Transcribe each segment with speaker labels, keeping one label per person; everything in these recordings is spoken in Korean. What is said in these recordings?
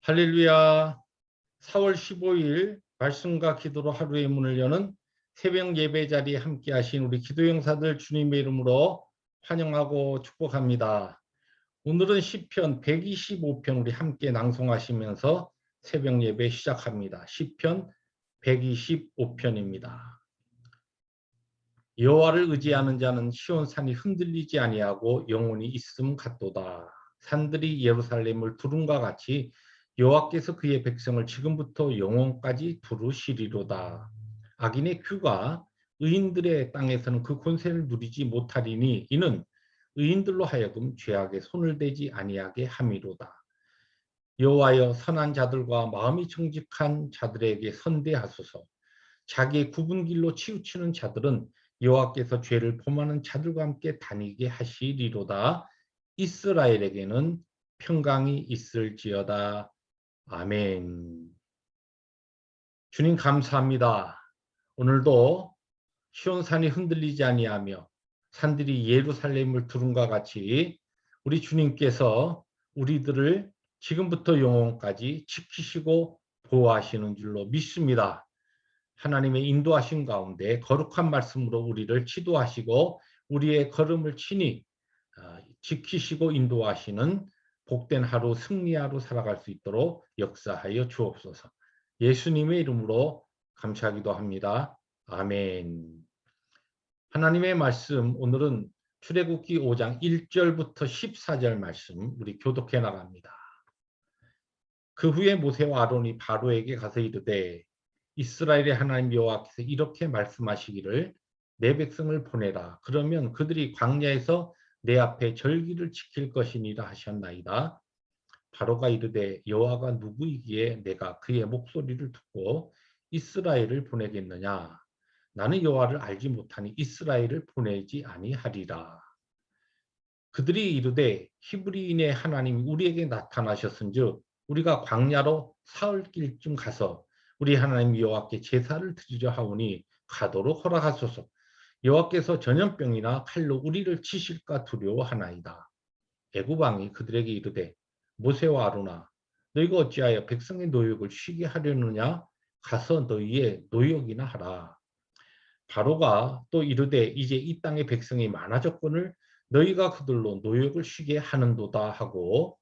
Speaker 1: 할렐루야. 4월 15일 말씀과 기도로 하루의 문을 여는 새벽 예배 자리에 함께 하신 우리 기도 용사들 주님의 이름으로 환영하고 축복합니다. 오늘은 시편 125편 우리 함께 낭송하시면서 새벽 예배 시작합니다. 시편 125편입니다. 여호와를 의지하는 자는 시온 산이 흔들리지 아니하고 영원히 있음 같도다. 산들이 예루살렘을 두름과 같이 여호와께서 그의 백성을 지금부터 영원까지 두루시리로다. 악인의 규가 의인들의 땅에서는 그 권세를 누리지 못하리니 이는 의인들로 하여금 죄악에 손을 대지 아니하게 함이로다. 여호와여, 선한 자들과 마음이 정직한 자들에게 선대하소서. 자기의 굽은 길로 치우치는 자들은 여호와께서 죄를 범하는 자들과 함께 다니게 하시리로다. 이스라엘에게는 평강이 있을지어다. 아멘. 주님 감사합니다. 오늘도 시온산이 흔들리지 아니하며 산들이 예루살렘을 두름과 같이 우리 주님께서 우리들을 지금부터 영원까지 지키시고 보호하시는 줄로 믿습니다. 하나님의 인도하신 가운데 거룩한 말씀으로 우리를 치도하시고 우리의 걸음을 친히 지키시고 인도하시는 복된 하루, 승리하루 살아갈 수 있도록 역사하여 주옵소서. 예수님의 이름으로 감사하기도 합니다. 아멘. 하나님의 말씀, 오늘은 출애굽기 5장 1절부터 14절 말씀 우리 교독해 나갑니다. 그 후에 모세와 아론이 바로에게 가서 이르되 이스라엘의 하나님 여호와께서 이렇게 말씀하시기를 내 백성을 보내라. 그러면 그들이 광야에서 내 앞에 절기를 지킬 것이니라 하셨나이다. 바로가 이르되 여호와가 누구이기에 내가 그의 목소리를 듣고 이스라엘을 보내겠느냐. 나는 여호와를 알지 못하니 이스라엘을 보내지 아니하리라. 그들이 이르되 히브리인의 하나님이 우리에게 나타나셨은즉 우리가 광야로 사흘길쯤 가서 우리 하나님 여호와께 제사를 드리려 하오니 가도록 허락하소서. 여호와께서 전염병이나 칼로 우리를 치실까 두려워하나이다. 애굽 왕이 그들에게 이르되 모세와 아론아, 너희가 어찌하여 백성의 노역을 쉬게 하려느냐? 가서 너희의 노역이나 하라. 바로가 또 이르되 이제 이 땅의 백성이 많아졌거늘 너희가 그들로 노역을 쉬게 하는도다 하고,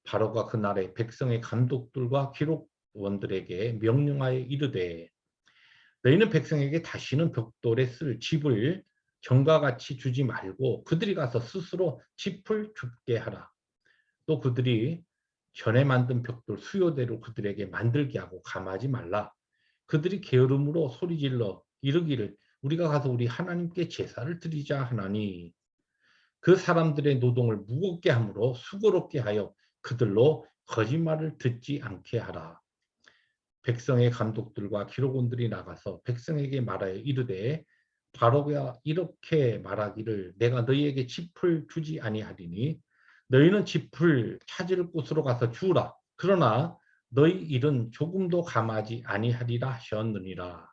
Speaker 1: 바로가 그날에 백성의 감독들과 기록원들에게 명령하여 이르되 너희는 백성에게 다시는 벽돌에 쓸 집을 전과 같이 주지 말고 그들이 가서 스스로 집을 줍게 하라. 또 그들이 전에 만든 벽돌 수요대로 그들에게 만들게 하고 감하지 말라. 그들이 게으름으로 소리질러 이르기를 우리가 가서 우리 하나님께 제사를 드리자 하나니 그 사람들의 노동을 무겁게 함으로 수고롭게 하여 그들로 거짓말을 듣지 않게 하라. 백성의 감독들과 기록원들이 나가서 백성에게 말하여 이르되 바로가 이렇게 말하기를 내가 너희에게 짚을 주지 아니하리니 너희는 짚을 찾을 곳으로 가서 주우라. 그러나 너희 일은 조금도 감하지 아니하리라 하셨느니라.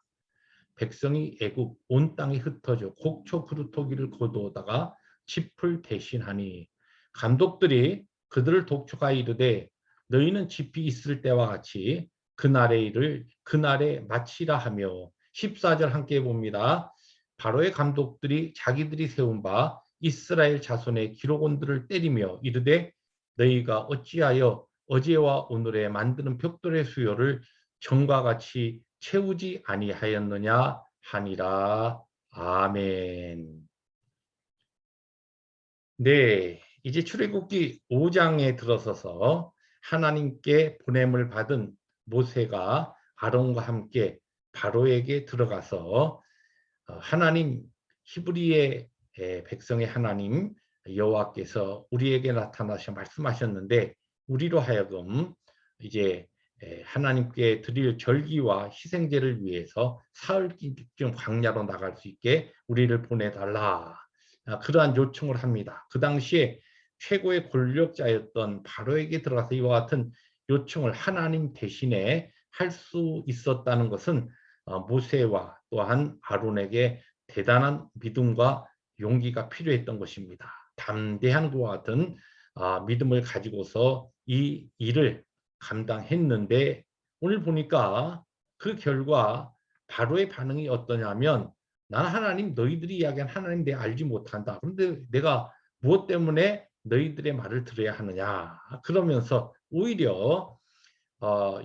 Speaker 1: 백성이 애굽 온 땅에 흩어져 곡초 그루터기를 거두어다가 짚을 대신하니 감독들이 그들을 독촉하여 이르되 너희는 짚이 있을 때와 같이 그날의 일을 그날에 마치라 하며 14절 함께 봅니다. 바로의 감독들이 자기들이 세운 바 이스라엘 자손의 기록원들을 때리며 이르되 너희가 어찌하여 어제와 오늘에 만드는 벽돌의 수요를 전과 같이 채우지 아니하였느냐 하니라. 아멘. 네, 이제 출애굽기 5장에 들어서서 하나님께 보냄을 받은 모세가 아론과 함께 바로에게 들어가서 하나님 히브리의 백성의 하나님 여호와께서 우리에게 나타나셔 말씀하셨는데 우리로 하여금 이제 하나님께 드릴 절기와 희생제를 위해서 사흘쯤 광야로 나갈 수 있게 우리를 보내달라. 그러한 요청을 합니다. 그 당시에 최고의 권력자였던 바로에게 들어가서 이와 같은 요청을 하나님 대신에 할 수 있었다는 것은 모세와 또한 아론에게 대단한 믿음과 용기가 필요했던 것입니다. 담대한 그와 같은 믿음을 가지고서 이 일을 감당했는데 오늘 보니까 그 결과 바로의 반응이 어떠냐면 나는 하나님 너희들이 이야기한 하나님 내가 알지 못한다. 그런데 내가 무엇 때문에 너희들의 말을 들어야 하느냐. 그러면서 오히려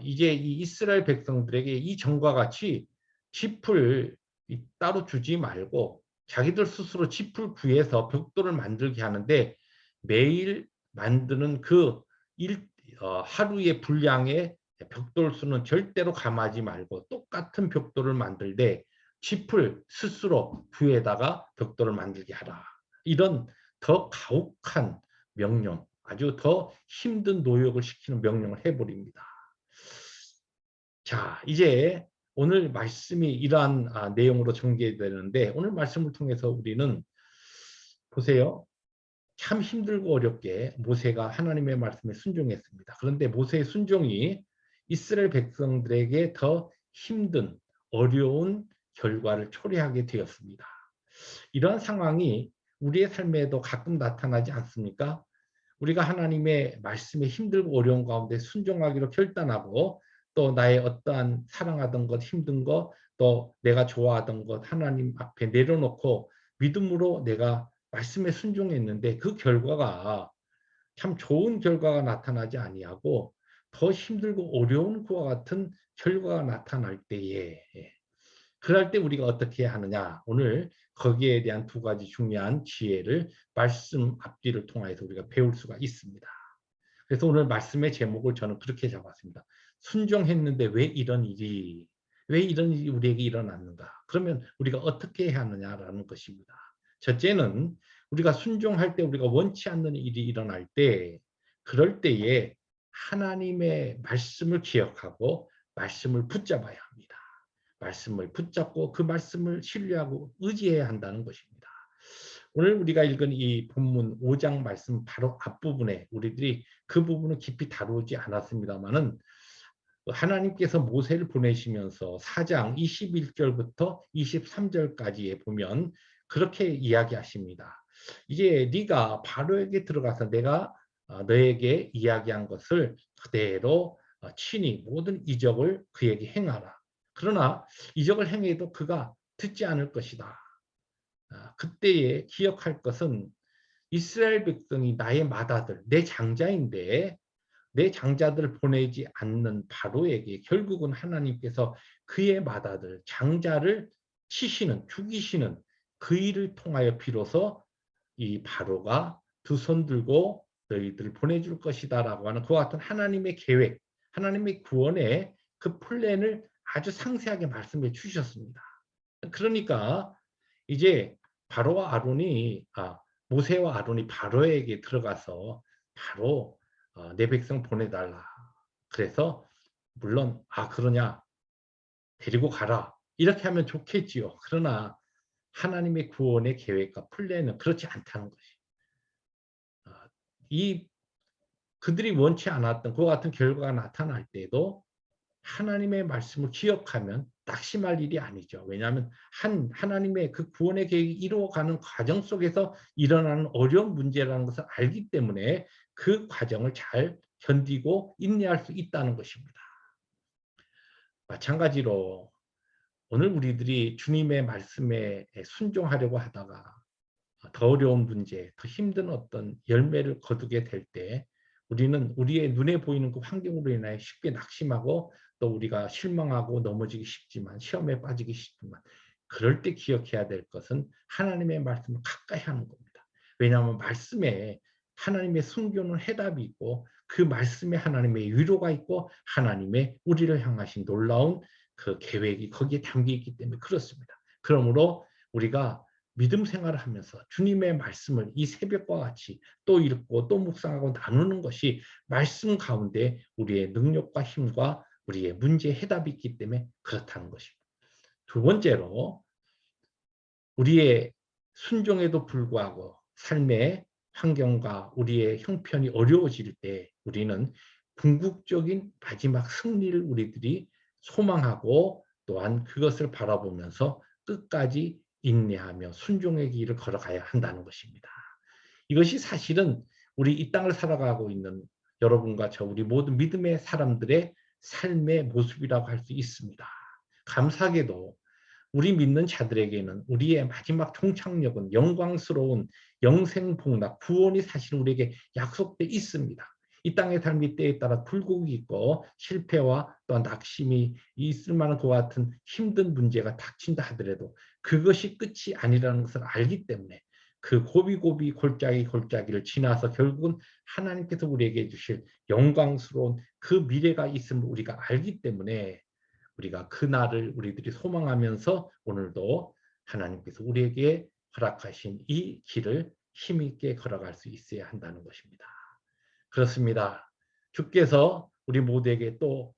Speaker 1: 이제 이 이스라엘 백성들에게 이 전과 같이 짚을 따로 주지 말고 자기들 스스로 짚을 구해서 벽돌을 만들게 하는데 매일 만드는 그 하루의 분량의 벽돌 수는 절대로 감하지 말고 똑같은 벽돌을 만들되 짚을 스스로 구해다가 벽돌을 만들게 하라. 이런 더 가혹한 명령, 아주 더 힘든 노역을 시키는 명령을 해버립니다. 자, 이제 오늘 말씀이 이러한 내용으로 전개되는데 오늘 말씀을 통해서 우리는 보세요. 참 힘들고 어렵게 모세가 하나님의 말씀에 순종했습니다. 그런데 모세의 순종이 이스라엘 백성들에게 더 힘든 어려운 결과를 초래하게 되었습니다. 이러한 상황이 우리의 삶에도 가끔 나타나지 않습니까? 우리가 하나님의 말씀에 힘들고 어려운 가운데 순종하기로 결단하고 또 나의 어떠한 사랑하던 것, 힘든 것, 또 내가 좋아하던 것 하나님 앞에 내려놓고 믿음으로 내가 말씀에 순종했는데 그 결과가 참 좋은 결과가 나타나지 아니하고 더 힘들고 어려운 그와 같은 결과가 나타날 때에 그럴 때 우리가 어떻게 하느냐. 오늘 거기에 대한 두 가지 중요한 지혜를 말씀 앞뒤를 통해서 우리가 배울 수가 있습니다. 그래서 오늘 말씀의 제목을 저는 그렇게 잡았습니다. 순종했는데 왜 이런 일이 우리에게 일어났는가? 그러면 우리가 어떻게 해야 하느냐라는 것입니다. 첫째는 우리가 순종할 때 우리가 원치 않는 일이 일어날 때 그럴 때에 하나님의 말씀을 기억하고 말씀을 붙잡아야 합니다. 말씀을 붙잡고 그 말씀을 신뢰하고 의지해야 한다는 것입니다. 오늘 우리가 읽은 이 본문 5장 말씀 바로 앞부분에 우리들이 그 부분을 깊이 다루지 않았습니다마는 하나님께서 모세를 보내시면서 4장 21절부터 23절까지에 보면 그렇게 이야기하십니다. 이제 네가 바로에게 들어가서 내가 너에게 이야기한 것을 그대로 친히 모든 이적을 그에게 행하라. 그러나 이적을 행해도 그가 듣지 않을 것이다. 그때에 기억할 것은 이스라엘 백성이 나의 맏아들, 내 장자인데 내 장자들을 보내지 않는 바로에게 결국은 하나님께서 그의 맏아들, 장자를 치시는, 죽이시는 그 일을 통하여 비로소 이 바로가 두 손 들고 너희들을 보내줄 것이다라고 하는 그와 같은 하나님의 계획, 하나님의 구원의 그 플랜을 아주 상세하게 말씀해 주셨습니다. 그러니까 이제 바로와 아론이 모세와 아론이 바로에게 들어가서 바로 내 백성 보내달라. 그래서 물론 그러냐 데리고 가라 이렇게 하면 좋겠지요. 그러나 하나님의 구원의 계획과 플랜은 그렇지 않다는 것이. 이 그들이 원치 않았던 그와 같은 결과가 나타날 때에도 하나님의 말씀을 기억하면 낙심할 일이 아니죠. 왜냐하면 하나님의 그 구원의 계획이 이루어가는 과정 속에서 일어나는 어려운 문제라는 것을 알기 때문에 그 과정을 잘 견디고 인내할 수 있다는 것입니다. 마찬가지로 오늘 우리들이 주님의 말씀에 순종하려고 하다가 더 어려운 문제, 더 힘든 어떤 열매를 거두게 될 때 우리는 우리의 눈에 보이는 그 환경으로 인하여 쉽게 낙심하고 또 우리가 실망하고 넘어지기 쉽지만 시험에 빠지기 쉽지만 그럴 때 기억해야 될 것은 하나님의 말씀을 가까이 하는 겁니다. 왜냐하면 말씀에 하나님의 숨겨놓은 해답이 있고 그 말씀에 하나님의 위로가 있고 하나님의 우리를 향하신 놀라운 그 계획이 거기에 담겨 있기 때문에 그렇습니다. 그러므로 우리가 믿음 생활을 하면서 주님의 말씀을 이 새벽과 같이 또 읽고 또 묵상하고 나누는 것이 말씀 가운데 우리의 능력과 힘과 우리의 문제의 해답이 있기 때문에 그렇다는 것입니다. 두 번째로 우리의 순종에도 불구하고 삶의 환경과 우리의 형편이 어려워질 때 우리는 궁극적인 마지막 승리를 우리들이 소망하고 또한 그것을 바라보면서 끝까지 인내하며 순종의 길을 걸어가야 한다는 것입니다. 이것이 사실은 우리 이 땅을 살아가고 있는 여러분과 저 우리 모든 믿음의 사람들의 삶의 모습이라고 할 수 있습니다. 감사하게도 우리 믿는 자들에게는 우리의 마지막 종착역은 영광스러운 영생복락, 구원이 사실 우리에게 약속돼 있습니다. 이 땅의 삶이 때에 따라 굴곡이 있고 실패와 또 낙심이 있을 만한 그와 같은 힘든 문제가 닥친다 하더라도 그것이 끝이 아니라는 것을 알기 때문에 그 고비고비 골짜기를 지나서 결국은 하나님께서 우리에게 주실 영광스러운 그 미래가 있음을 우리가 알기 때문에 우리가 그 날을 우리들이 소망하면서 오늘도 하나님께서 우리에게 허락하신 이 길을 힘있게 걸어갈 수 있어야 한다는 것입니다. 그렇습니다. 주께서 우리 모두에게 또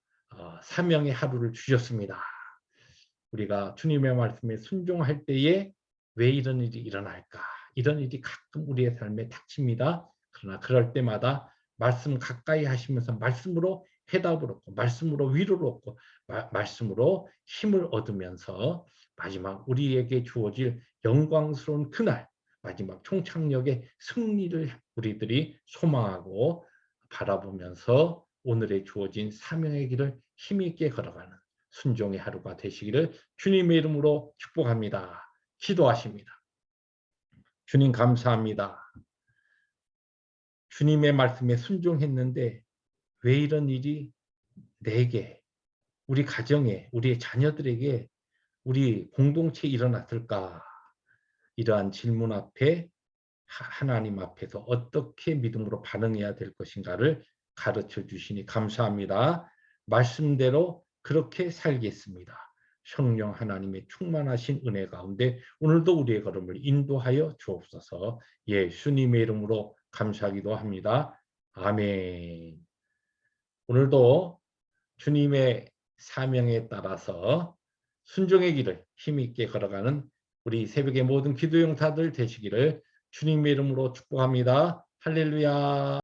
Speaker 1: 사명의 하루를 주셨습니다. 우리가 주님의 말씀에 순종할 때에 왜 이런 일이 일어날까? 이런 일이 가끔 우리의 삶에 닥칩니다. 그러나 그럴 때마다 말씀 가까이 하시면서 말씀으로 해답을 얻고 말씀으로 위로를 얻고 말씀으로 힘을 얻으면서 마지막 우리에게 주어질 영광스러운 그날 마지막 총착역의 승리를 우리들이 소망하고 바라보면서 오늘의 주어진 사명의 길을 힘있게 걸어가는 순종의 하루가 되시기를 주님의 이름으로 축복합니다. 기도하십니다. 주님 감사합니다. 주님의 말씀에 순종했는데 왜 이런 일이 내게, 우리 가정에, 우리의 자녀들에게, 우리 공동체에 일어났을까? 이러한 질문 앞에 하나님 앞에서 어떻게 믿음으로 반응해야 될 것인가를 가르쳐 주시니 감사합니다. 말씀대로 그렇게 살겠습니다. 성령 하나님의 충만하신 은혜 가운데 오늘도 우리의 걸음을 인도하여 주옵소서. 예수님의 이름으로 감사하기도 합니다. 아멘. 오늘도 주님의 사명에 따라서 순종의 길을 힘있게 걸어가는 우리 새벽의 모든 기도 용사들 되시기를 주님의 이름으로 축복합니다. 할렐루야.